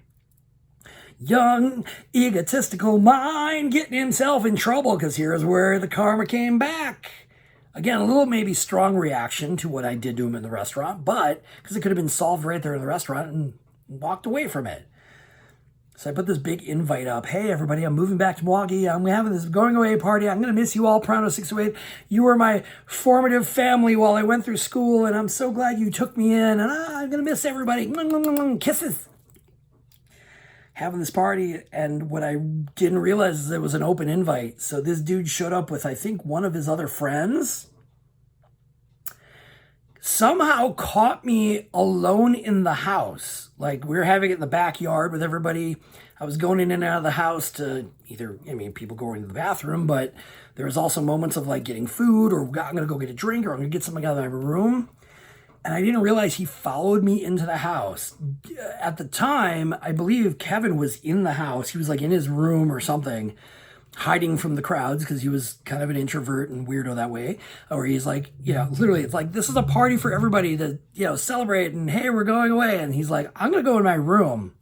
Young, egotistical mind getting himself in trouble, because here's where the karma came back. Again, a little maybe strong reaction to what I did to him in the restaurant, but because it could have been solved right there in the restaurant and walked away from it. So I put this big invite up. Hey, everybody, I'm moving back to Milwaukee. I'm having this going away party. I'm going to miss you all, Prano 608. You were my formative family while I went through school, and I'm so glad you took me in, and I'm going to miss everybody. Kisses. Having this party, and what I didn't realize is it was an open invite. So this dude showed up with, I think, one of his other friends. Somehow caught me alone in the house. Like, we were having it in the backyard with everybody. I was going in and out of the house to people going to the bathroom, but there was also moments of like getting food, or I'm going to go get a drink, or I'm going to get something out of my room. And I didn't realize he followed me into the house. At the time, I believe Kevin was in the house. He was like in his room or something, hiding from the crowds because he was kind of an introvert and weirdo that way. Or he's like, literally, it's like, this is a party for everybody to, celebrate. And hey, we're going away. And he's like, I'm going to go in my room.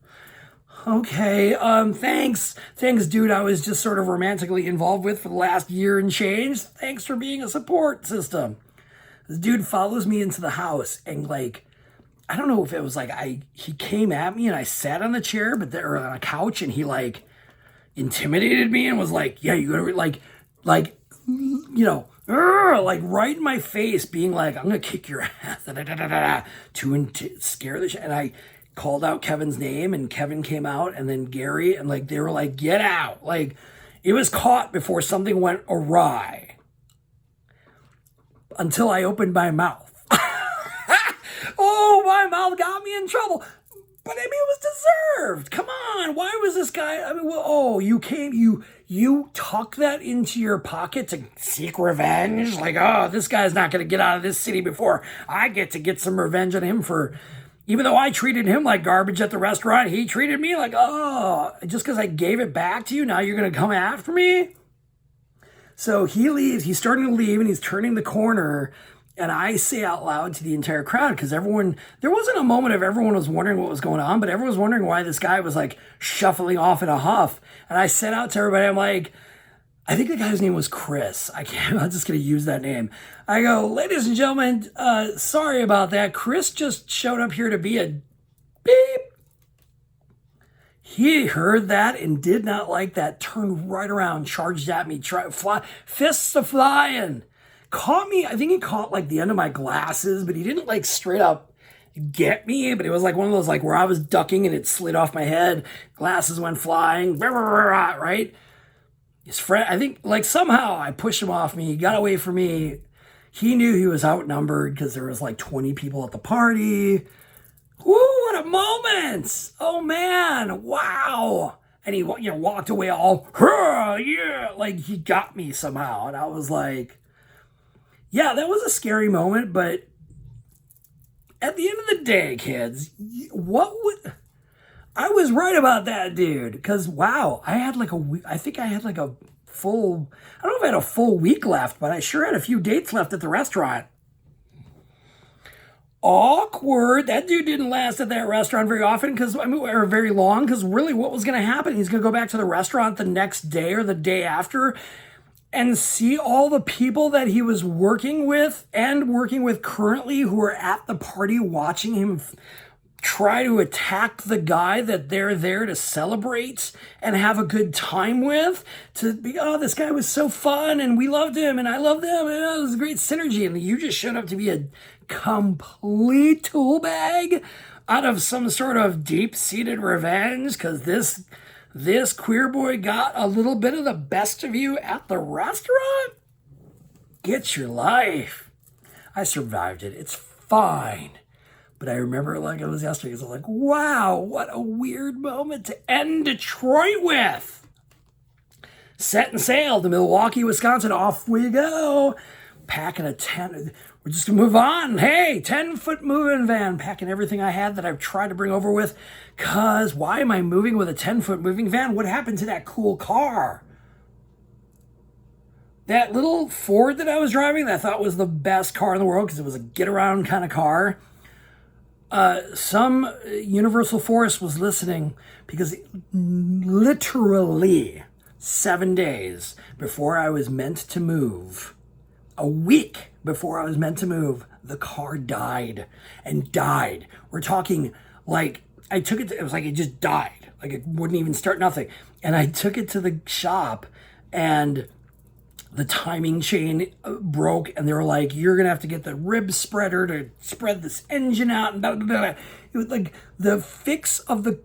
Okay, thanks, dude. I was just sort of romantically involved with for the last year and change. Thanks for being a support system. This dude follows me into the house, and like, I don't know if it was like he came at me and I sat on the chair, or on a couch, and he like intimidated me and was like, yeah, you gotta like right in my face, being like, I'm gonna kick your ass, to scare the shit. And I called out Kevin's name, and Kevin came out, and then Gary, and like they were like, get out. Like, it was caught before something went awry. Until I opened my mouth. Oh, my mouth got me in trouble. But it was deserved. Come on. Why was this guy? You tuck that into your pocket to seek revenge? Like, this guy's not going to get out of this city before I get some revenge on him for, even though I treated him like garbage at the restaurant, he treated me like, just because I gave it back to you, now you're going to come after me? So he leaves, he's starting to leave, and he's turning the corner, and I say out loud to the entire crowd, because there wasn't a moment of everyone was wondering what was going on, but everyone was wondering why this guy was like shuffling off in a huff. And I said out to everybody, I'm like, I think the guy's name was Chris. I'm just going to use that name. I go, ladies and gentlemen, sorry about that. Chris just showed up here to be a beep. He heard that and did not like that, turned right around, charged at me, fists a flying. Caught me, I think he caught like the end of my glasses, but he didn't like straight up get me, but it was like one of those like where I was ducking and it slid off my head, glasses went flying, right? His friend, I think like somehow I pushed him off me, he got away from me. He knew he was outnumbered because there was like 20 people at the party. Woo, what a moment! Oh man, wow! And he walked away all, yeah, like he got me somehow. And I was like, yeah, that was a scary moment, but at the end of the day, kids, I was right about that dude. Because, wow, I had like a week, I think I had like a full, I don't know if I had a full week left, but I sure had a few dates left at the restaurant. Awkward. That dude didn't last at that restaurant very often or very long, because really what was going to happen? He's going to go back to the restaurant the next day or the day after and see all the people that he was working with and working with currently who are at the party watching him try to attack the guy that they're there to celebrate and have a good time with, to be, oh, this guy was so fun and we loved him and I loved them and it was a great synergy, and you just showed up to be a complete tool bag out of some sort of deep-seated revenge because this queer boy got a little bit of the best of you at the restaurant? Get your life. I survived it. It's fine. But I remember it like it was yesterday because I was like, wow, what a weird moment to end Detroit with. Set and sail to Milwaukee, Wisconsin. Off we go. Packing a 10. We're just going to move on. Hey, 10-foot moving van. Packing everything I had that I've tried to bring over with. Because why am I moving with a 10-foot moving van? What happened to that cool car? That little Ford that I was driving that I thought was the best car in the world because it was a get-around kind of car. Some Universal Force was listening because literally 7 days before I was meant to move, a week before I was meant to move, the car died and died. We're talking like I took it, it was like it just died. Like it wouldn't even start, nothing. And I took it to the shop and the timing chain broke and they were like, you're going to have to get the rib spreader to spread this engine out. And blah, blah, blah. It was like the fix of the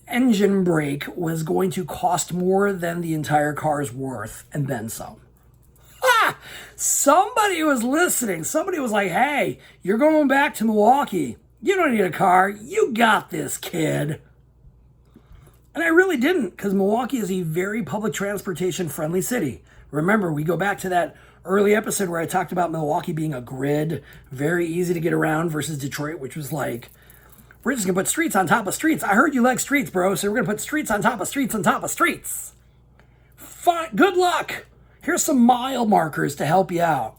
engine brake was going to cost more than the entire car's worth and then some. Somebody was listening. Somebody was like, hey, you're going back to Milwaukee. You don't need a car. You got this, kid. And I really didn't, because Milwaukee is a very public transportation friendly city. Remember, we go back to that early episode where I talked about Milwaukee being a grid, very easy to get around, versus Detroit, which was like, we're just going to put streets on top of streets. I heard you like streets, bro, so we're going to put streets on top of streets on top of streets. Fine. Good luck. Here's some mile markers to help you out.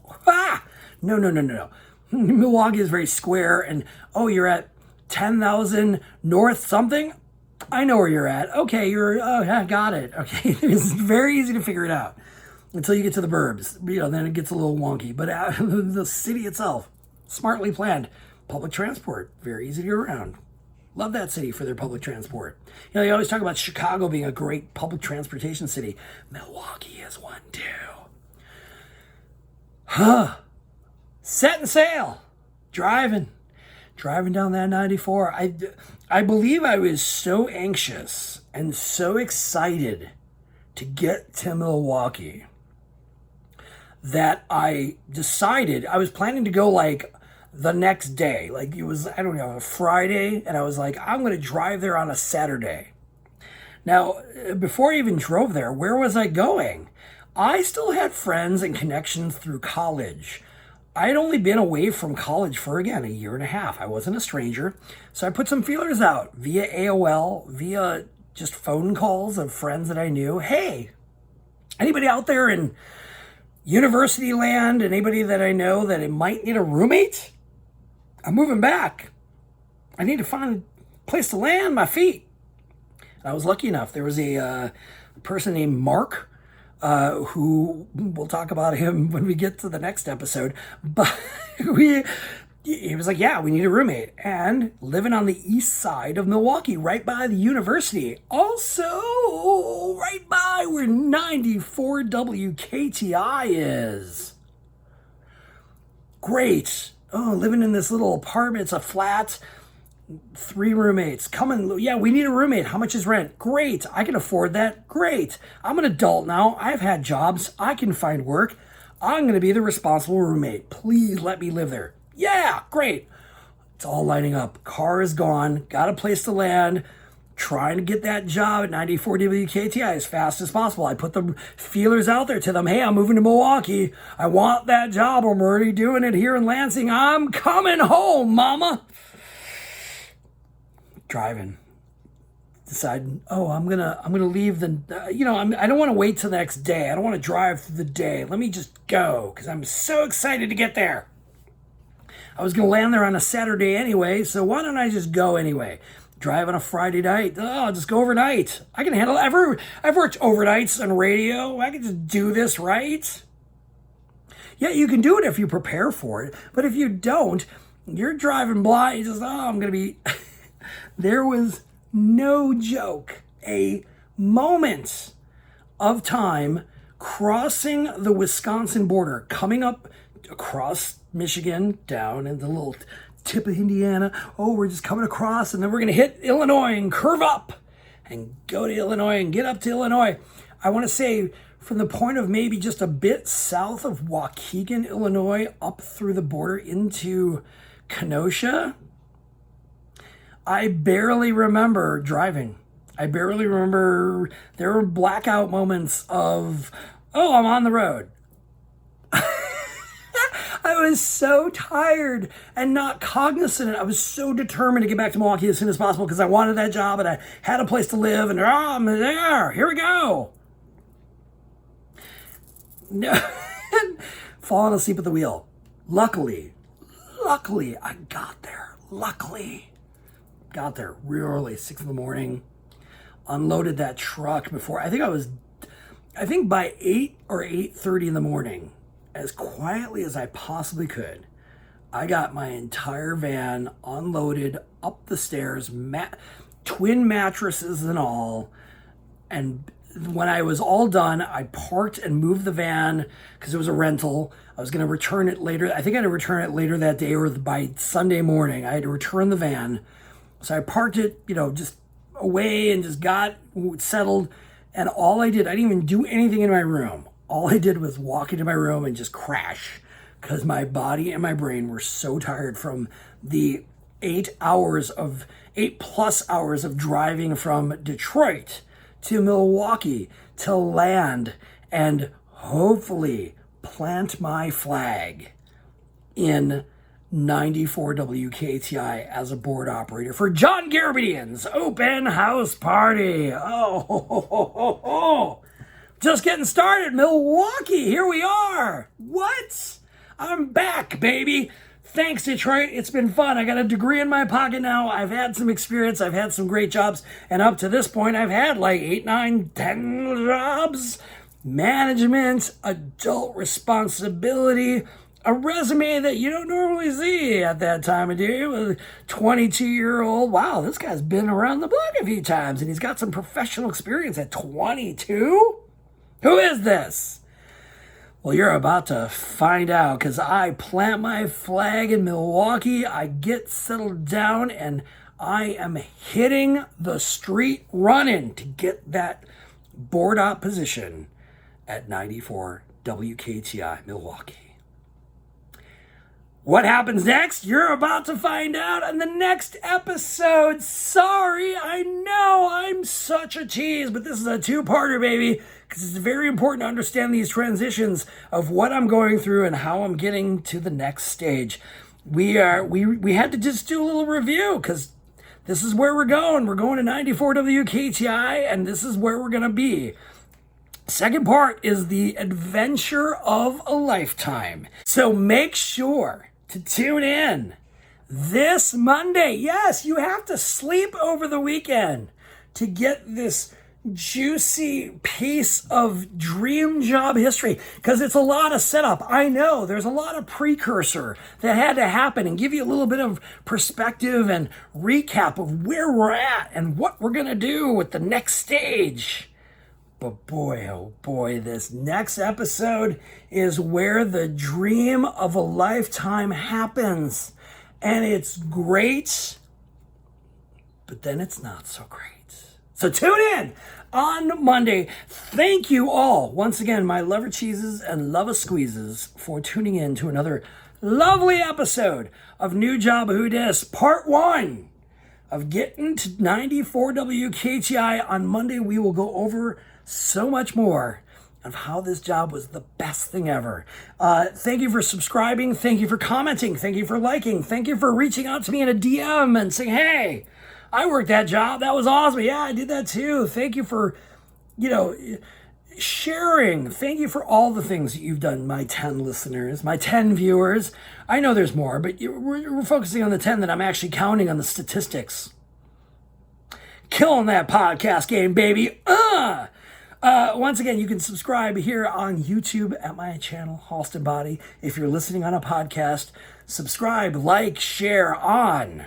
No. Milwaukee is very square, and oh, you're at 10,000 north something? I know where you're at. Okay, I got it. Okay, it's very easy to figure it out until you get to the burbs. Then it gets a little wonky. But the city itself, smartly planned. Public transport, very easy to get around. Love that city for their public transport. They always talk about Chicago being a great public transportation city. Milwaukee is one too. Set and sail. Driving down that 94. I believe I was so anxious and so excited to get to Milwaukee that I decided I was planning to go like the next day. Like it was, I don't know, a Friday. And I was like, I'm going to drive there on a Saturday. Now, before I even drove there, where was I going? I still had friends and connections through college. I had only been away from college for, again, a year and a half. I wasn't a stranger. So I put some feelers out via AOL, via just phone calls of friends that I knew. Hey, anybody out there in university land, anybody that I know that it might need a roommate? I'm moving back. I need to find a place to land my feet. And I was lucky enough. There was a person named Mark, who we'll talk about him when we get to the next episode. But he was like, yeah, we need a roommate. And living on the east side of Milwaukee, right by the university. Also, right by where 94 WKTI is. Great. Oh, living in this little apartment. It's a flat, 3 roommates. Yeah, we need a roommate. How much is rent? Great. I can afford that. Great. I'm an adult now. I've had jobs. I can find work. I'm going to be the responsible roommate. Please let me live there. Yeah, great. It's all lining up. Car is gone. Got a place to land. Trying to get that job at 94 WKTI as fast as possible. I put the feelers out there to them. Hey, I'm moving to Milwaukee. I want that job. I'm already doing it here in Lansing. I'm coming home, mama. Driving. Deciding, I'm gonna leave I don't want to wait till the next day. I don't want to drive through the day. Let me just go because I'm so excited to get there. I was gonna land there on a Saturday anyway, so why don't I just go anyway? Drive on a Friday night. I'll just go overnight. I can handle it. I've worked overnights on radio. I can just do this, right? Yeah, you can do it if you prepare for it. But if you don't, you're driving blind. You just, I'm gonna be. There was no joke, a moment of time crossing the Wisconsin border, coming up across Michigan, down in the little tip of Indiana. Oh, we're just coming across, and then we're going to hit Illinois and curve up and go to Illinois and get up to Illinois. I want to say from the point of maybe just a bit south of Waukegan, Illinois, up through the border into Kenosha, I barely remember driving. I barely remember. There were blackout moments of, I'm on the road. I was so tired and not cognizant. I was so determined to get back to Milwaukee as soon as possible because I wanted that job and I had a place to live and I'm there. Here we go. No. Falling asleep at the wheel. Luckily, I got there. Got there real early, 6 a.m. Unloaded that truck before. I think by 8 or 8:30 in the morning, as quietly as I possibly could, I got my entire van unloaded up the stairs, twin mattresses and all. And when I was all done, I parked and moved the van because it was a rental. I was going to return it later. I think I had to return it later that day or by Sunday morning. I had to return the van. So I parked it, just away and just got settled. And all I didn't even do anything in my room. All I did was walk into my room and just crash because my body and my brain were so tired from the 8+ hours of driving from Detroit to Milwaukee to land and hopefully plant my flag in 94 WKTI as a board operator for John Garabedian's open house party. Just getting started, Milwaukee. Here we are. What? I'm back, baby. Thanks, Detroit. It's been fun. I got a degree in my pocket now. I've had some experience. I've had some great jobs. And up to this point, I've had like 8, 9, 10 jobs. Management, adult responsibility, a resume that you don't normally see at that time of day with a 22-year-old. Wow, this guy's been around the block a few times and he's got some professional experience at 22? Who is this? Well, you're about to find out because I plant my flag in Milwaukee, I get settled down, and I am hitting the street running to get that board op position at 94 WKTI Milwaukee. What happens next? You're about to find out on the next episode. Sorry, I know I'm such a tease, but this is a 2-parter, baby, because it's very important to understand these transitions of what I'm going through and how I'm getting to the next stage. We had to just do a little review because this is where we're going. We're going to 94 WKTI, and this is where we're going to be. Second part is the adventure of a lifetime. So make sure to tune in this Monday. Yes, you have to sleep over the weekend to get this juicy piece of dream job history because it's a lot of setup. I know there's a lot of precursor that had to happen and give you a little bit of perspective and recap of where we're at and what we're going to do with the next stage. But boy, oh boy, this next episode is where the dream of a lifetime happens. And it's great, but then it's not so great. So tune in on Monday. Thank you all, once again, my lover cheeses and lover squeezes, for tuning in to another lovely episode of New Job Who Dis, Part 1 of Getting to 94 WKTI. On Monday, we will go over so much more of how this job was the best thing ever. Thank you for subscribing. Thank you for commenting. Thank you for liking. Thank you for reaching out to me in a DM and saying, hey, I worked that job. That was awesome. Yeah, I did that too. Thank you for, sharing. Thank you for all the things that you've done, my 10 listeners, my 10 viewers. I know there's more, but we're focusing on the 10 that I'm actually counting on the statistics. Killing that podcast game, baby. Once again, you can subscribe here on YouTube at my channel, Halston Body. If you're listening on a podcast, subscribe, like, share on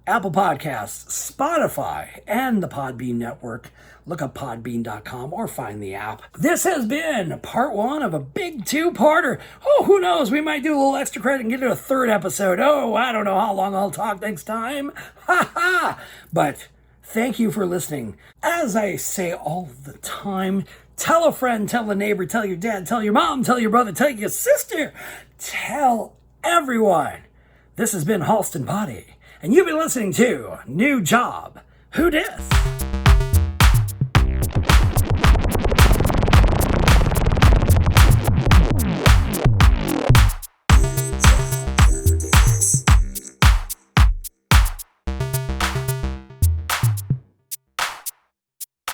Apple Podcasts, Spotify, and the Podbean Network. Look up podbean.com or find the app. This has been part 1 of a big 2-parter. Oh, who knows? We might do a little extra credit and get to a 3rd episode. Oh, I don't know how long I'll talk next time. Ha ha! But thank you for listening. As I say all the time, tell a friend, tell a neighbor, tell your dad, tell your mom, tell your brother, tell your sister. Tell everyone. This has been Halston Body, and you've been listening to New Job Who Dis.